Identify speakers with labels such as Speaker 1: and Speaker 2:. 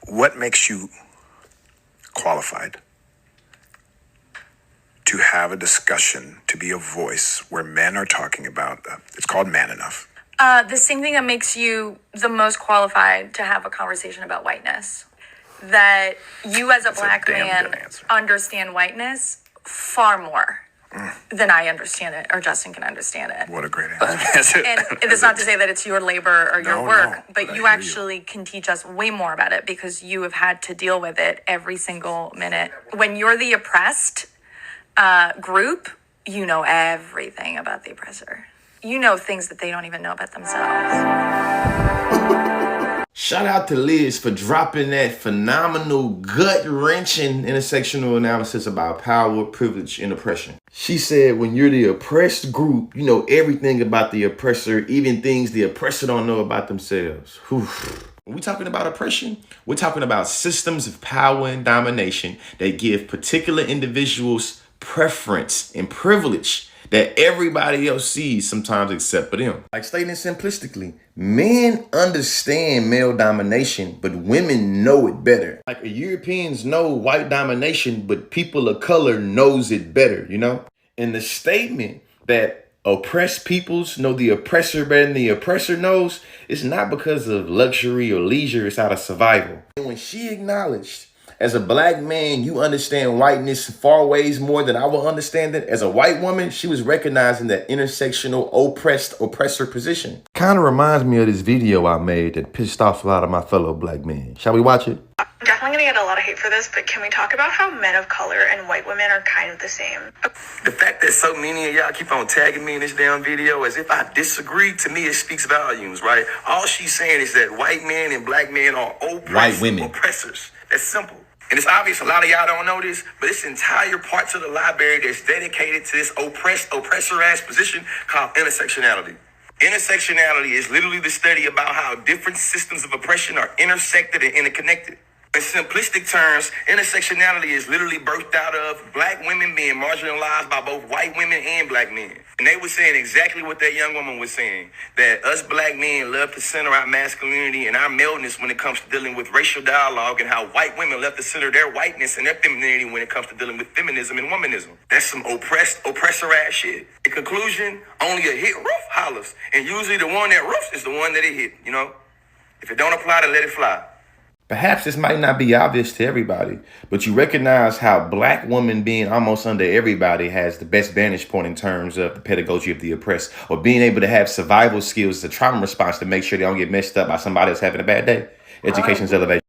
Speaker 1: What makes you qualified to have a discussion, to be a voice where men are talking about, it's called Man Enough?
Speaker 2: The same thing that makes you the most qualified to have a conversation about whiteness. That you as a black man understand whiteness far more than I understand it, or Justin can understand it.
Speaker 1: What a great answer.
Speaker 2: And it's not to say that it's your labor or your work, but you actually can teach us way more about it because you have had to deal with it every single minute. When you're the oppressed group, you know everything about the oppressor. You know things that they don't even know about themselves.
Speaker 3: Shout out to Liz for dropping that phenomenal, gut-wrenching intersectional analysis about power, privilege, and oppression. She said when you're the oppressed group, you know everything about the oppressor, even things the oppressor don't know about themselves. Whew. When we're talking about oppression, we're talking about systems of power and domination that give particular individuals preference and privilege that everybody else sees sometimes except for them. Like stating simplistically, men understand male domination, but women know it better. Like Europeans know white domination, but people of color knows it better, you know? And the statement that oppressed peoples know the oppressor better than the oppressor knows, it's not because of luxury or leisure, it's out of survival. And when she acknowledged, as a black man, you understand whiteness far ways more than I will understand it. As a white woman, she was recognizing that intersectional oppressor position. Kind of reminds me of this video I made that pissed off a lot of my fellow black men. Shall we watch it?
Speaker 4: I'm definitely gonna get a lot of hate for this, but can we talk about how men of color and white women are kind of the same?
Speaker 5: The fact that so many of y'all keep on tagging me in this damn video as if I disagree, to me it speaks volumes, right? All she's saying is that white men and black men are oppressors. That's simple. And it's obvious a lot of y'all don't know this, but this entire parts of the library that's dedicated to this oppressor-ass position called intersectionality. Intersectionality is literally the study about how different systems of oppression are intersected and interconnected. In simplistic terms, intersectionality is literally birthed out of black women being marginalized by both white women and black men. And they were saying exactly what that young woman was saying, that us black men love to center our masculinity and our maleness when it comes to dealing with racial dialogue, and how white women love to center their whiteness and their femininity when it comes to dealing with feminism and womanism. That's some oppressor-ass shit. In conclusion, only a hit roof hollers, and usually the one that roofs is the one that it hit, you know? If it don't apply, to let it fly.
Speaker 3: Perhaps this might not be obvious to everybody, but you recognize how black women being almost under everybody has the best vantage point in terms of the pedagogy of the oppressed, or being able to have survival skills, the trauma response to make sure they don't get messed up by somebody that's having a bad day. Education's elevation.